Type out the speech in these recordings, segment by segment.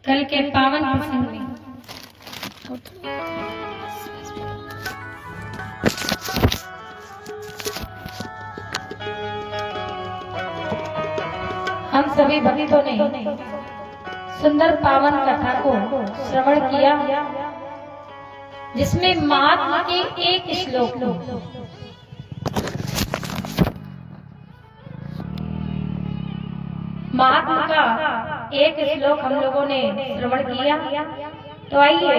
कल के पावन प्रसंग में हम सभी भक्तों ने सुंदर पावन कथा को श्रवण किया, जिसमें महात्मा के एक श्लोक महात्मा का एक श्लोक हम लोगों ने श्रवण किया। तो आइए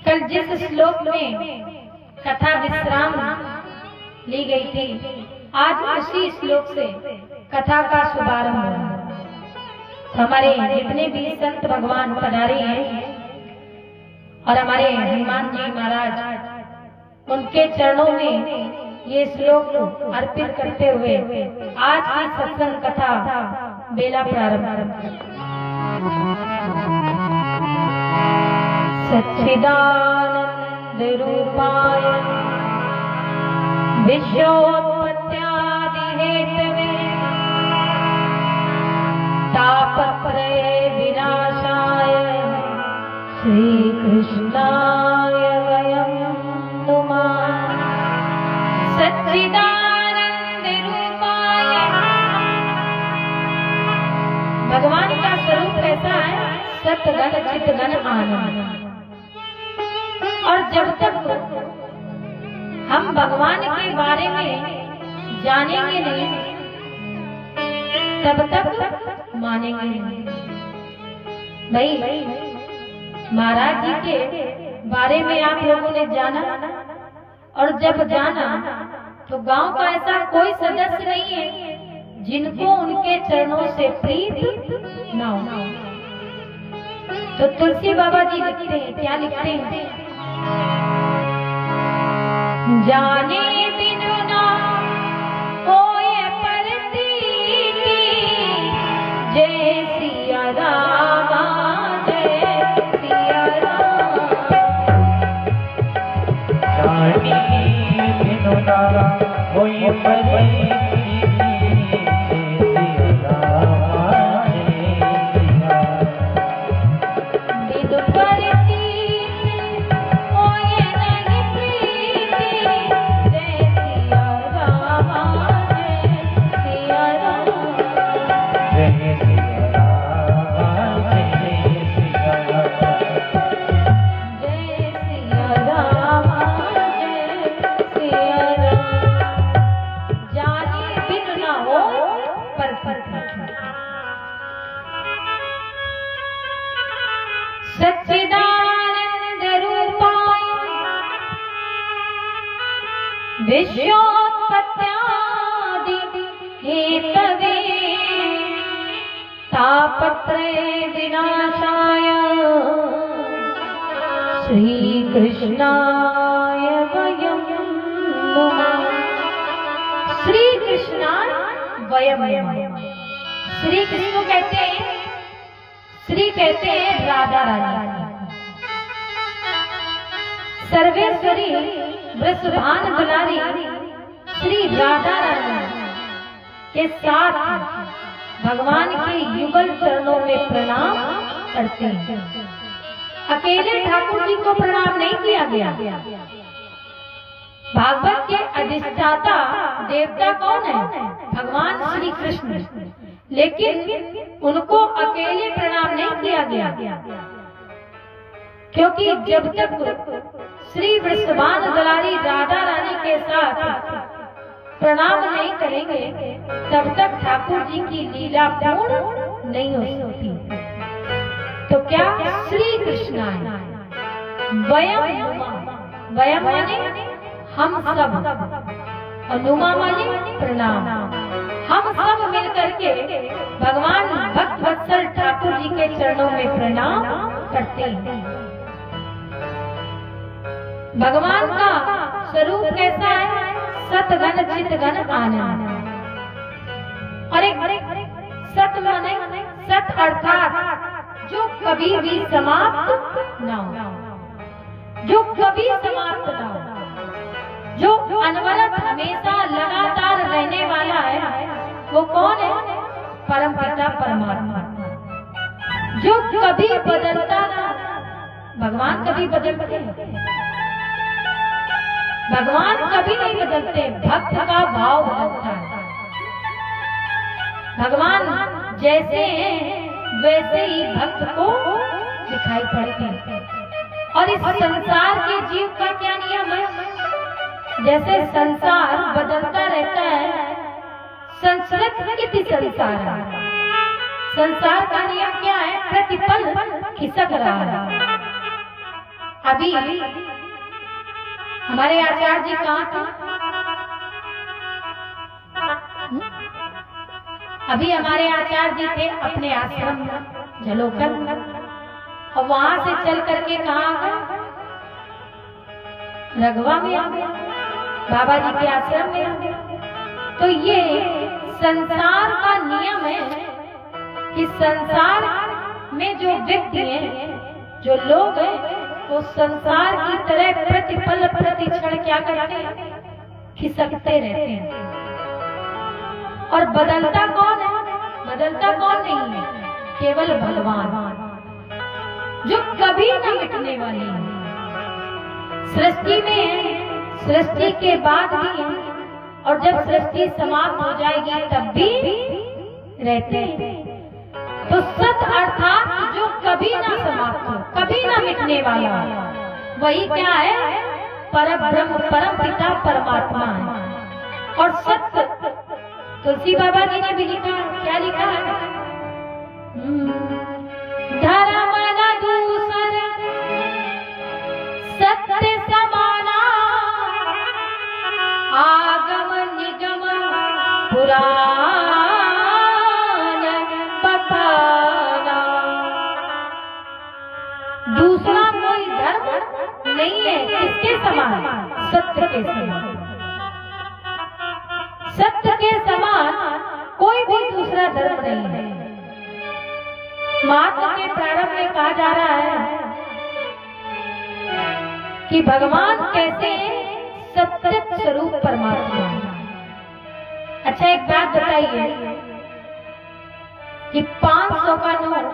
कल जिस श्लोक में कथा विश्राम ली गई थी, आज उसी श्लोक से कथा का शुभारंभ हो। हमारे जितने भी संत भगवान पधारे हैं और हमारे हनुमान जी महाराज, उनके चरणों में ये श्लोक अर्पित करते हुए आज की सत्संग कथा बेला प्रारंभ। सच्चिदानंद रूपाय विश्वोत्पत्त्यादि हेतवे तापत्रय विनाशाय श्री कृष्णाय वयं नुमः। सच्चिदानंद रूपाय, भगवान का स्वरूप कैसा है? सतगण चितगण आनंद। और जब तक हम भगवान के बारे में जानेंगे नहीं तब तक मानेंगे नहीं। भाई महाराज जी के बारे में आप लोगों ने जाना, और जब जाना तो गांव का ऐसा कोई सदस्य नहीं है जिनको उनके चरणों से प्रीत ना हो। तो तुलसी बाबा जी लिखते हैं, क्या लिखते हैं? जाने बिनु ना होए परतीति, जय सिया रामा जय सिया राम। जाने बिनु ना होए परतीति, जय सिया रामा जय सिया। बिनु परतीति होए नहीं प्रीति, जय सिया रामा जय सिया राम। जय सिया रामा जय सिया राम। जय सिया रामा जय सिया राम। जाने बिनु ना हो सच्चिदानंद रूपाय विश्वोत्पत्त्यादि हेतवे तापत्रय विनाशाय श्री कृष्णाय वयं नमः। श्री कृष्णाय वयं नमः। श्री कृष्ण को कहते हैं, श्री कहते हैं राधा रानी, सर्वेश्वरी वृषभान दुलारी श्री राधा रानी के साथ भगवान के युगल चरणों में प्रणाम करते हैं। अकेले ठाकुर जी को प्रणाम नहीं किया गया। भागवत के अधिष्ठाता देवता कौन है? भगवान श्री कृष्ण, लेकिन उनको अकेले प्रणाम नहीं किया गया, क्योंकि जब तक श्री वृषभान दुलारी राधा रानी के साथ प्रणाम नहीं करेंगे तब तक ठाकुर जी की लीला पूर्ण नहीं हो सकती। तो क्या श्री कृष्ण है वयम नुमा, वयम माने हम सब, और नुमा माने प्रणाम। हम सब मिलकर के भगवान भक्त वत्सल ठाकुर जी के चरणों में प्रणाम करते हैं। भगवान का स्वरूप कैसा है? सतगन चितगन आनंद। और एक सत माने सत अर्थात जो कभी भी समाप्त ना हो, जो कभी समाप्त ना हो, जो अनवरत हमेशा लगातार रहने वाला है। वो कौन है? परम पिता परमात्मा, जो कभी बदलता ना। भगवान कभी बदलते हैं? भगवान कभी नहीं बदलते। भक्त का भाव बदलता है। भगवान जैसे हैं वैसे ही भक्त को दिखाई पड़ते हैं। और इस संसार के जीव का क्या नियम है? जैसे संसार बदलता रहता है, संस्कृत इति संसार, संसार का नियम क्या है? प्रतिपल खिसक रहा है। अभी हमारे आचार्य जी कहाँ थे? अभी हमारे आचार्य जी थे अपने आश्रम में झलोकर, और वहां से चल करके कहाँ आ गए? रघवा में आ गए, बाबा जी के आश्रम में आ गए। तो ये संसार का नियम है कि संसार में जो व्यक्ति हैं, जो लोग हैं, वो संसार की तरह प्रतिपल प्रति क्षण क्या करते हैं? खिसकते रहते हैं। और बदलता कौन है? बदलता कौन नहीं है? केवल भगवान, जो कभी न मिटने वाले हैं। सृष्टि में, सृष्टि के बाद भी है, और जब सृष्टि समाप्त हो जाएगी तब भी रहते हैं। तो सत अर्थात जो कभी ना समाप्त हो, कभी ना मिटने वाला, वही क्या है? परब्रह्म परम पिता परमात्मा है। और सत्य तुलसी बाबा जी ने भी लिखा, क्या लिखा है? धर्म न दूसर सत्य समाना, आगम निगम पुराण बताना। दूसरा कोई धर्म नहीं है किसके समान? सत्य के समान। सत्य के समान कोई भी दूसरा धर्म नहीं है। महात्मा के प्रारंभ में कहा जा रहा है कि भगवान कैसे सत्य स्वरूप परमात्मा। अच्छा एक बात बताइए कि 500 का नोट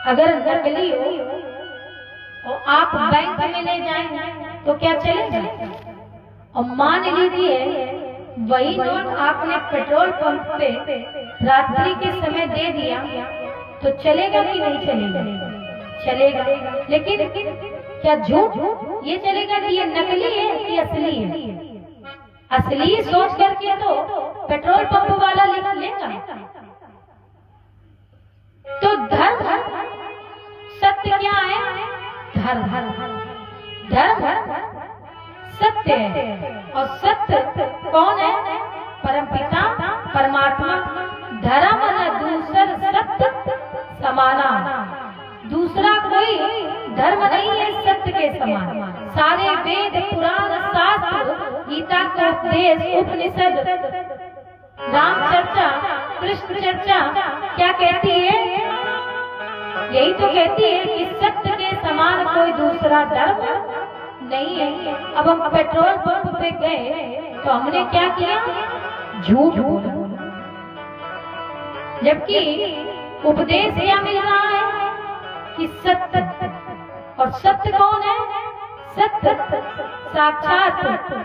अगर नकली हो और आप बैंक में ले जाएं तो क्या चलेगा? और मान लीजिए वही नोट आपने पेट्रोल पंप पे रात्रि के समय दे दिया तो चलेगा कि नहीं चलेगा? चलेगा। लेकिन क्या झूठ ये चलेगा कि ये नकली है कि असली है? असली सोच करके तो पेट्रोल पंप वाला लिख लेगा। तो धर्म सत्य क्या है? धर्म सत्य है। और सत्य कौन है? परमपिता परमात्मा। धर्म न दूसर सत्य समाना, दूसरा कोई धर्म नहीं है सत्य के समान। सारे वेद पुराण शास्त्र गीता का उपदेश उपनिषद राम चर्चा कृष्ण चर्चा क्या कहती है? यही तो कहती है कि सत्य के समान कोई दूसरा धर्म नहीं है। अब हम पेट्रोल पंप पे गए तो हमने क्या किया? झूठ बोला। जबकि उपदेश क्या मिल रहा है कि सत्य, और सत्य कौन है? सत्य साक्षात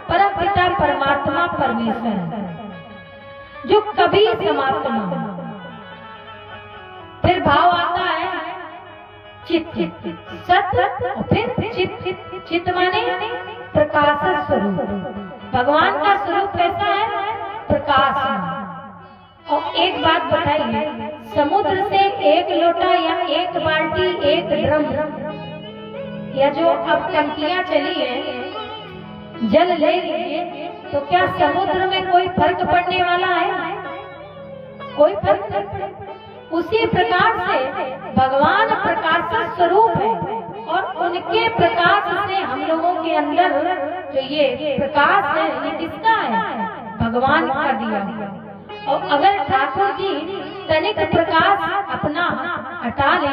परम पिता परमात्मा परमेश्वर है जो कभी समाप्त न हो। फिर भाव आता है चित, सत्य और फिर चित। चित माने प्रकाश स्वरूप। भगवान का स्वरूप कैसा है? प्रकाश। और एक बात बताइए, समुद्र से एक लोटा या एक बाल्टी एक ड्रम या जो अब टंकियां चली है जल ले लीजिए तो क्या समुद्र में कोई फर्क पड़ने वाला है? कोई फर्क नहीं। उसी प्रकार से भगवान प्रकाश स्वरूप है और उनके प्रकाश से हम लोगों के अंदर जो ये प्रकाश है ये किसका है? भगवान का दिया। और अगर ठाकुर जी तनिक प्रकाश अपना हटा ले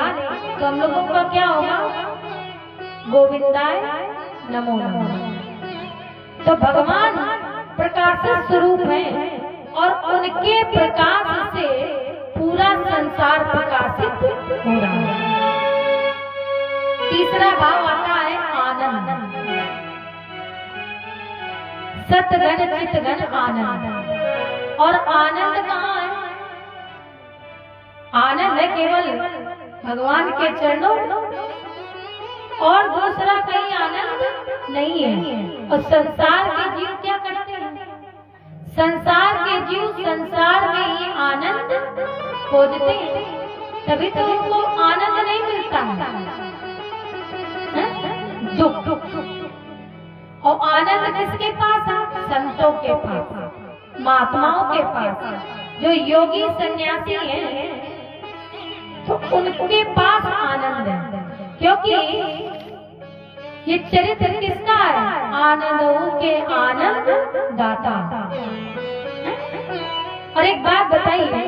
तो हम लोगों का क्या होगा? गोविंदाय नमो नमः। तो भगवान प्रकाश स्वरूप है और उनके प्रकाश से पूरा संसार प्रकाशित हो रहा है। तीसरा भाव आता है आनंद। सतगण चितगण आनंद। और आनंद कहाँ है? आनंद है केवल भगवान के चरणों और दूसरा कहीं आनंद नहीं है। और संसार के जीव क्या करते हैं? संसार के जीव संसार में ही आनंद खोजते हैं, तभी तो उनको आनंद नहीं मिलता है। दुख। और आनंद किसके पास है? संतों के पास, महात्माओं के पास। जो योगी सन्यासी हैं तो उनके पास आनंद है, क्योंकि ये चरित्र किसका है? आनंदों के आनंद दाता। और एक बात बताइए,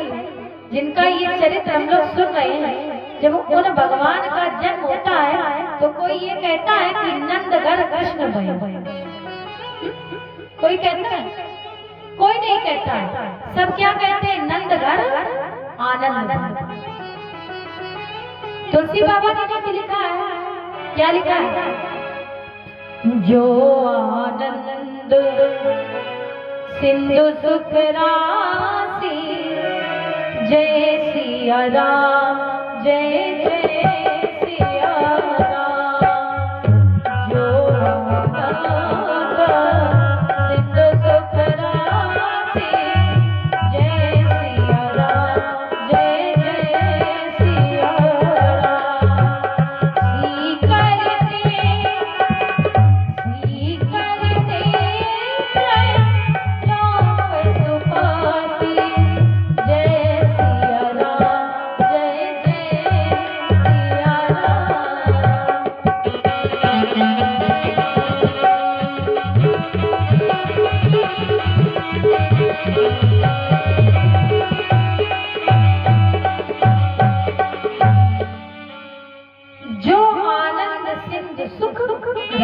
जिनका ये चरित्र हम लोग सुन रहे हैं, जब उन भगवान का जन्म होता है तो कोई ये कहता है कि नंद घर कृष्ण भय। कोई कहता है? कोई नहीं कहता है। सब क्या कहते हैं? नंद घर आनंद। तुलसी बाबा ने भी लिखा है, क्या लिखा है? जो आनंद सिंधु सुख राशि, जय सिया राम जय जय सिया राम। जो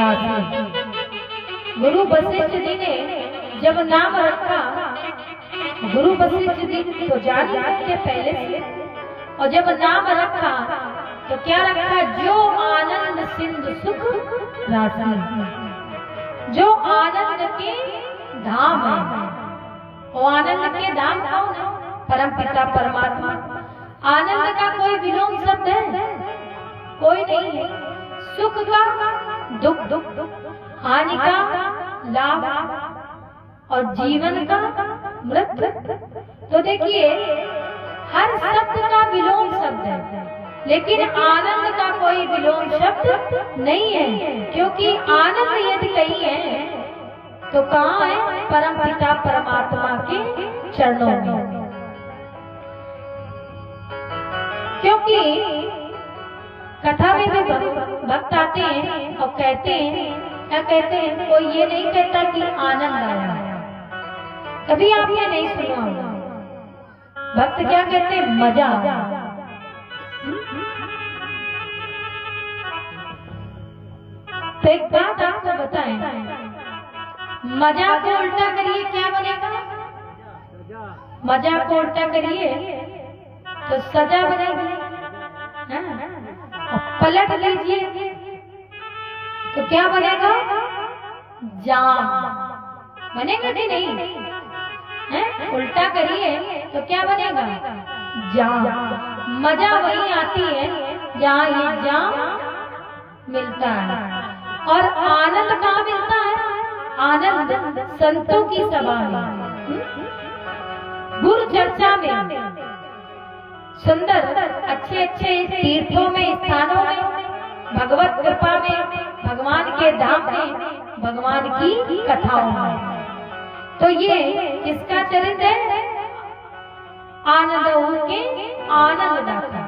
राशि। गुरु वशिष्ठ जी ने जब नाम रखा, गुरु वशिष्ठ जी तो जान थे पहले से, और जब नाम रखा तो क्या रखा? जो आनंद सिंधु सुख राशि, जो आनंद के धाम है। वो आनंद के धाम कौन है? परम पिता परमात्मा। आनंद का कोई विलोम शब्द है? कोई नहीं है। सुख का दुख, हानि का लाभ, और जीवन का मृत्यु। तो देखिए, हर शब्द का विलोम शब्द है, लेकिन आनंद का कोई विलोम शब्द नहीं है। क्योंकि आनंद यदि कहीं है तो कहाँ है? परम पिता परमात्मा के चरणों में। क्योंकि कथा में भी भक्त आते हैं और कहते हैं, क्या कहते हैं? कोई ये नहीं कहता कि आनंद आया। कभी आपने नहीं सुना होगा। भक्त क्या कहते हैं? मजा आया। तो एक बात आपको बताएं, मजा को उल्टा करिए क्या बनेगा? मजा को उल्टा करिए तो सजा बनेगी। पलट लीजिए तो क्या बनेगा? जाम बनेगा कि नहीं? उल्टा करिए तो क्या बनेगा? जाम। मजा वही आती है जहाँ ये जाम मिलता है। और आनंद कहाँ मिलता है? आनंद संतों की सभा में, गुरु चर्चा में, सुंदर अच्छे अच्छे तीर्थों में, स्थानों में, भगवत कृपा में, भगवान के धाम में, भगवान की कथाओं में। तो ये किसका चरित्र है? आनंद के आनंददाता,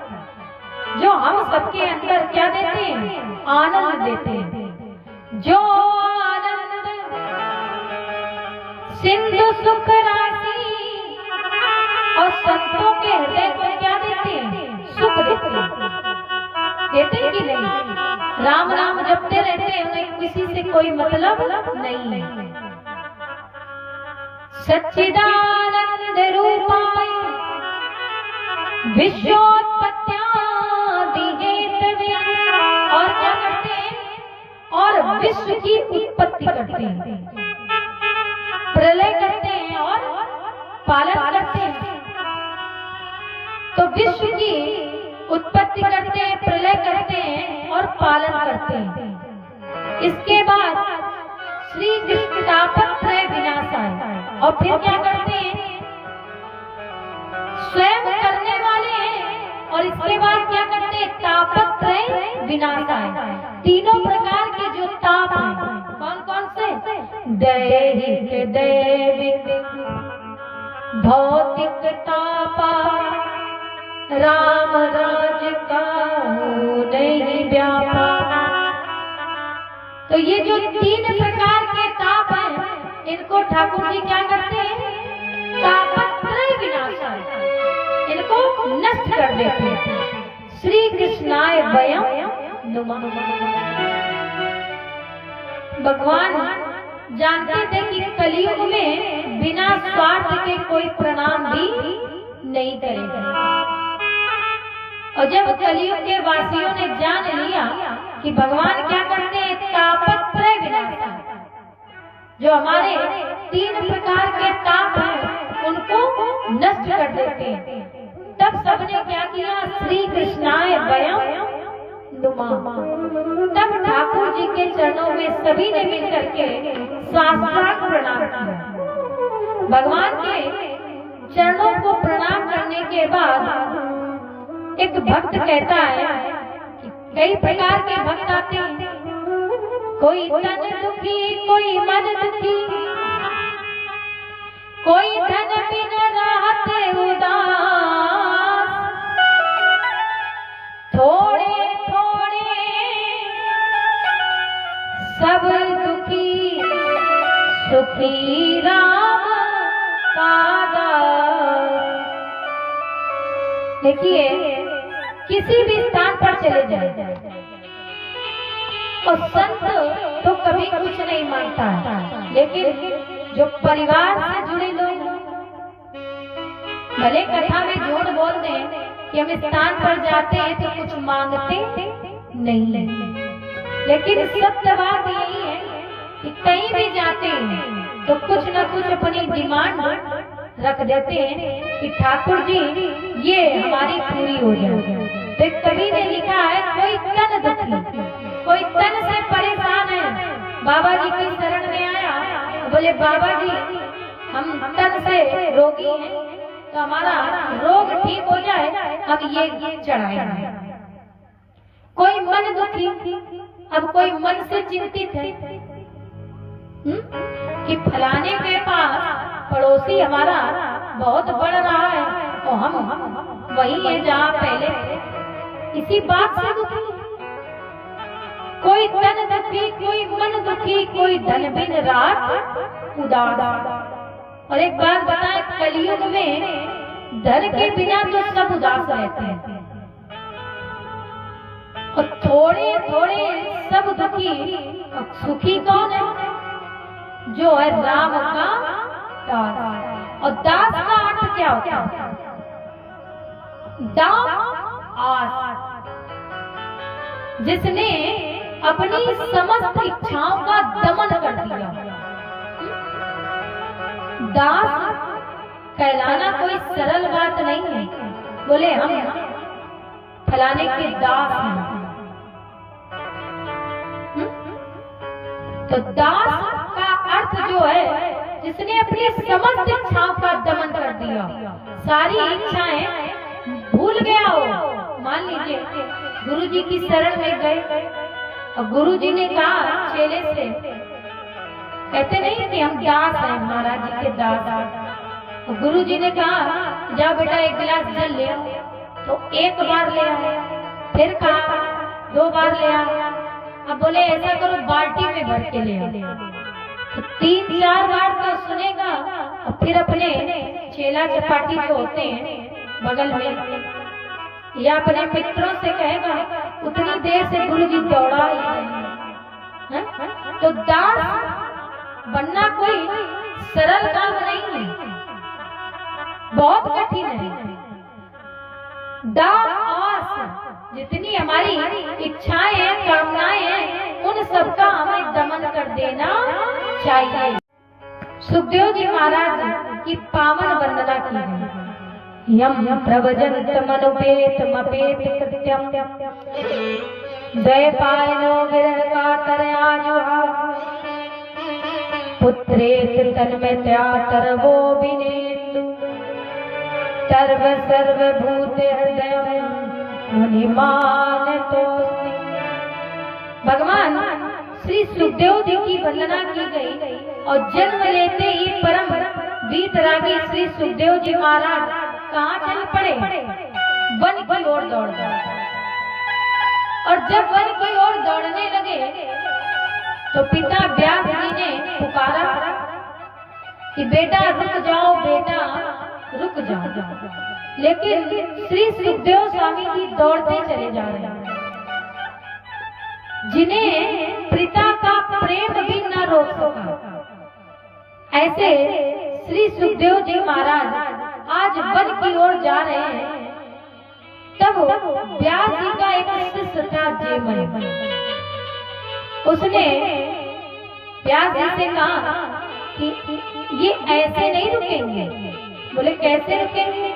जो हम सबके अंदर क्या देते हैं? आनंद देते हैं। जो आनंद सिंधु सुख राशि, और संतों के हृदय को क्या देते हैं? सुख देते हैं। देते हैं कि नहीं? राम राम जपते रहते हैं, उन्हें किसी से कोई मतलब नहीं है। सच्चिदानंद रूपाय विश्वोत्पत्त्यादि हेतवे, और क्या करते हैं? और विश्व की उत्पत्ति करते हैं, प्रलय करते हैं और पालन करते हैं। तो विश्व की उत्पत्ति करते हैं, प्रलय करते हैं और पालन करते हैं। इसके बाद श्री कृष्ण तापत्रय विनाशाय, और फिर क्या करते हैं? स्वयं करने वाले हैं, और इसके बाद क्या करते हैं? तापत्रय विनाशाय। तीनों प्रकार के जो ताप हैं, कौन कौन से? दैहिक, दैविक, भौतिक तापा, राम राज का नहीं व्यापा। तो ये जो तीन प्रकार के ताप हैं, इनको ठाकुर जी क्या करते हैं? तापत्रय विनाशाय, इनको नष्ट कर देते हैं। श्री कृष्णाय वयं नुमः। भगवान जानते थे कि कलयुग में बिना स्वार्थ के कोई प्रणाम भी नहीं करेगा। और जब कलयुग के वासियों ने जान लिया कि भगवान क्या करते हैं? तापत्रय विनाशाय, जो हमारे तीन प्रकार के ताप हैं उनको नष्ट कर देते हैं। तब सबने क्या किया? श्री कृष्णाय वयं नुमः। तब ठाकुर जी के चरणों में सभी ने मिलकर के साष्टांग प्रणाम किया। भगवान के चरणों को प्रणाम करने के बाद एक भक्त कहता है कि कई प्रकार के भक्त आते हैं, कोई तन दुखी, कोई मन दुखी, कोई धन बिन रहत उदास, थोड़े थोड़े सब दुखी, सुखी राम पादा। देखिए, किसी भी स्थान पर चले जाए और संत तो लेकिन जो परिवार से जुड़े लोग भले कथा में झूठ बोलते हैं कि हम स्थान पर जाते हैं तो कुछ मांगते नहीं, लेकिन सत्य बात यही है कि कहीं भी जाते हैं तो कुछ न कुछ अपनी डिमांड रख देते हैं कि ठाकुर जी ये हमारी पूरी हो जाए। तो कवि ने लिखा है, कोई तन दुखी, कोई तन से परेशान है, बाबा जी की शरण में आया, बोले बाबा जी हम तन से रोगी हैं, तो हमारा रोग ठीक हो जाए, अब ये चढ़ाए। कोई मन दुखी, अब कोई मन से चिंतित है कि फलाने के पास पड़ोसी हमारा बहुत बढ़ रहा है तो हम वही है जहाँ पहले थे। इसी बात से दुखी, कोई तन दुखी, कोई मन दुखी, कोई धन बिन रात उदास। और एक बात बताए, कलयुग में धन के बिना तो सब उदास रहते हैं और थोड़े थोड़े सब दुखी। सुखी कौन है? जो है राम का दास। और दास का अर्थ क्या होता है? दास आस, जिसने अपनी समस्त इच्छाओं का दमन कर दिया। दास कहलाना कोई सरल बात नहीं है। बोले हम फलाने के दास हैं, तो दास का अर्थ जो है जिसने अपनी समस्त इच्छाओं का दमन कर दिया, सारी इच्छाएं भूल गया हो। मान लीजिए गुरु जी की शरण में गए और गुरु जी ने कहा चेले से, कहते नहीं कि हम दास हैं, महाराज जी के दास। और गुरु जी ने कहा जा बेटा एक गिलास जल ले, तो एक बार ले आया, फिर कहा 2 बार ले आया, अब बोले ऐसा करो बाल्टी में भर के ले आओ। तो 3-4 बार तो सुनेगा और फिर अपने चेला चपाटी जो होते हैं बगल में या अपने मित्रों से कहेगा उतनी देर से गुरु जी दौड़ा ही नहीं। तो दास बनना कोई सरल काम नहीं है, बहुत कठिन है। दास जितनी हमारी इच्छाएं हैं, कामनाएं हैं, उन सबका हमें दमन कर देना चाहिए। सुखदेव जी महाराज की पावन वंदना की है। यम प्रवजंत मनुपेत मपेत कृत्यम द्वैपायनो विरह कातरयाजुहा पुत्रेत तन्मयतया तरवो विनेतु सर्व सर्वभूत हृदय मुनिमान तोस्मि। भगवान श्री सुखदेव जी की वंदना की गई और जन्म लेते ही परम वीतरागी श्री सुखदेव जी महाराज कहाँ चल पड़े? वन की ओर दौड़ गए। और जब वन की ओर दौड़ने लगे तो पिता व्यास जी ने पुकारा कि बेटा रुक जाओ, बेटा रुक जाओ। लेकिन श्री सुखदेव स्वामी जी दौड़ते चले जा रहे हैं, जिन्हें पिता का प्रेम भी न रोक सका। ऐसे श्री सुखदेव जी महाराज आज वन की ओर जा रहे हैं। तब व्यास जी का एक शिष्य था जेमल, उसने व्यास जी से कहा कि ये ऐसे नहीं रुकेंगे। बोले कैसे रुकेंगे?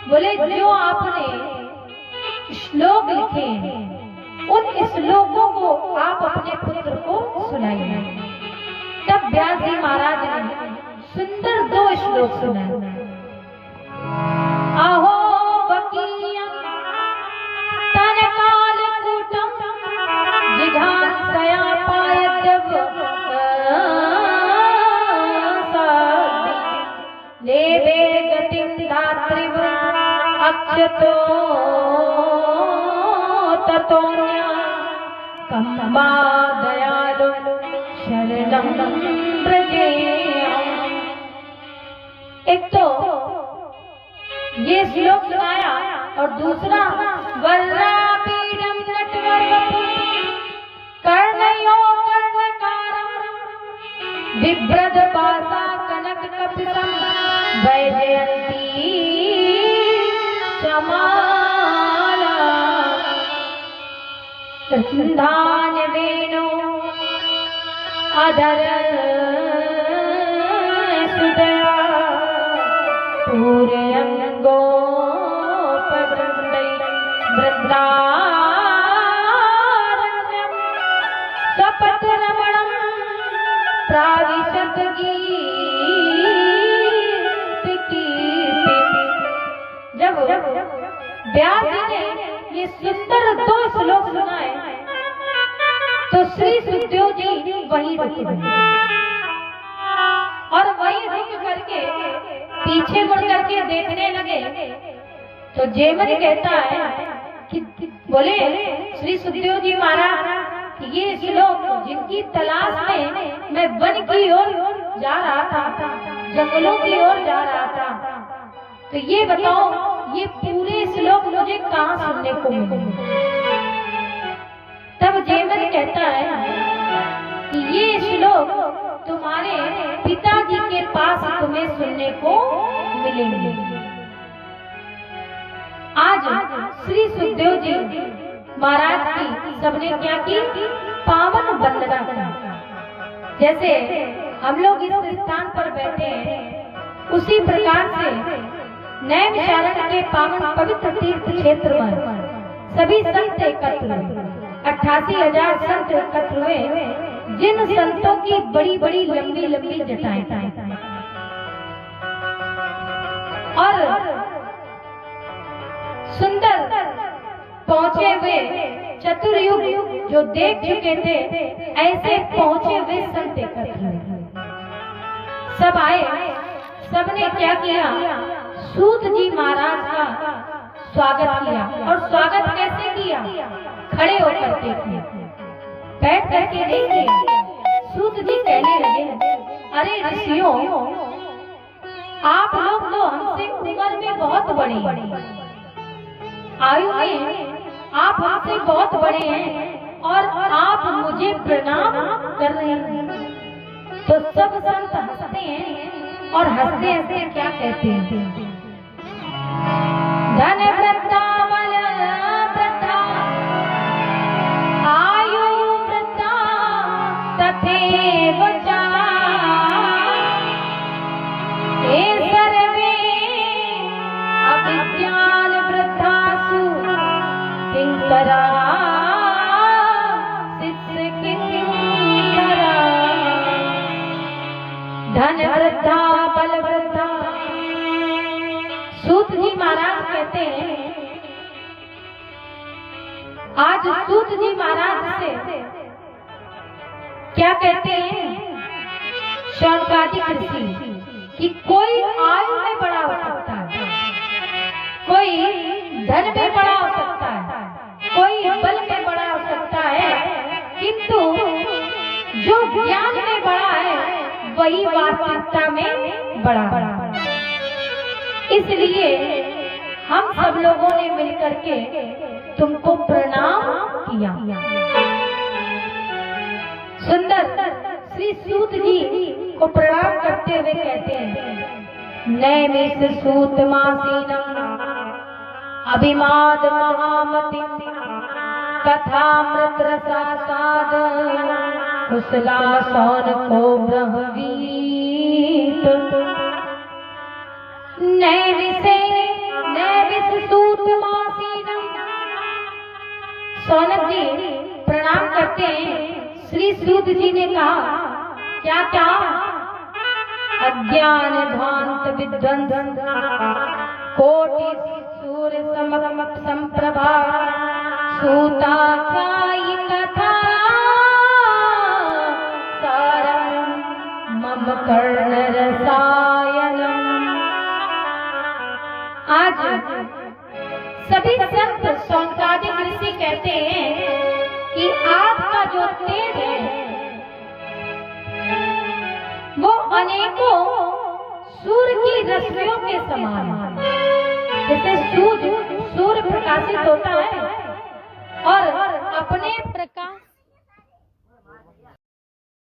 बोले जो आपने श्लोक लिखे हैं उन श्लोकों को आप अपने पुत्र को सुनाइए। तब व्यास जी महाराज ने सुंदर 2 श्लोक सुनाए। आहो बकीयं तनकाल कूटं जिघांसया पायद्यव लेबे गतिं धात्रिव अक्षतो ततोन्या कम्बा दयालु शरणं व्रजेयम्। एक तो ये श्लोक सुनाया और दूसरा वल्लापीडं नटवरवपुः कर्णयो कर्णकारं बिभ्रद पासा कनक कपितम वैजयंती चमाला संधान वेणु अधर सुदया पूरे अंगोपवृंदै वृंदारण्यम सपत रमणम प्राविशत गीत। जब व्यास जी ने ये सुंदर 2 श्लोक सुनाए तो श्री सुखदेव जी वहीं रुक गए और वहीं रुक करके पीछे मुड़ करके देखने लगे। तो जेमन कहता है कि बोले श्री सुखदेव जी महाराज, ये श्लोक जिनकी तलाश में मैं वन की ओर जा रहा था, जंगलों की ओर जा रहा था, तो ये बताओ ये पूरे श्लोक मुझे कहाँ सुनने को मिले? तब जेमन कहता है कि ये श्लोक तुम्हारे पिताजी के पास तुम्हें सुनने को मिलेंगे। आज श्री सुखदेव जी महाराज की सबने क्या की? पावन वंदना की। जैसे हम लोग इस स्थान पर बैठे हैं, उसी प्रकार से नैमिषारण्य के पावन पवित्र तीर्थ क्षेत्र पर सभी संत एकत्र हुए। 88,000 संत एकत्र हुए, जिन संतों की बड़ी बड़ी लंबी लंबी जटाएं और सुंदर पहुंचे हुए चतुर्युग जो देख चुके थे, ऐसे पहुंचे हुए संत एकत्र हुए। सब आए, सबने क्या किया? सूत जी महाराज का स्वागत किया। और स्वागत कैसे किया? खड़े होकर के किया, बैठ करके नहीं किया। सूत जी कहने लगे, अरे ऋषियों, आप लोग तो हमसे उम्र में बहुत बड़े हैं, आयु में आप हमसे बहुत बड़े हैं और आप मुझे प्रणाम कर रहे हैं। तो सब संत हंसते हैं और हंसते हंसते क्या कहते हैं? धन वृद्धा बल वृद्धा आयु वृद्धा तथैव च हे सर्वे अविज्ञान वृद्धासु किंकरा शिष्य किंकरा। धन वृद्धा बल वृद्धा। सूत जी महाराज कहते हैं, आज सूत जी महाराज से क्या कहते हैं शौनकादिक ऋषि कि कोई आयु में बड़ा हो सकता है, कोई धन में बड़ा हो सकता है, कोई बल में बड़ा हो सकता है, किंतु जो ज्ञान में बड़ा है वही वास्तविकता में बड़ा है। इसलिए हम सब लोगों ने मिलकर के तुमको प्रणाम किया। सुंदर श्री सूत जी को प्रणाम करते हुए कहते हैं, नैमिष सूत मासीनम अभिमाद महामति कथामृत रसासाद कुशला सौन को ब्रह्मवीत। नैमिष सूत मासीनम। सौनक जी प्रणाम करते हैं। श्री सूत जी ने कहा, क्या क्या? अज्ञान ध्वांत विध्वंस कोटि सूर्य सममप संप्रभा सूताख्यायी कथा सारं मम कर्ण रसायनम। आज सभी संत शौनकादिक ऋषि कहते हैं कि आपका जो तेज है वो अनेकों सूर्य की रश्मियों के समान है। जैसे सूर्य प्रकाशित होता है और अपने प्रकाश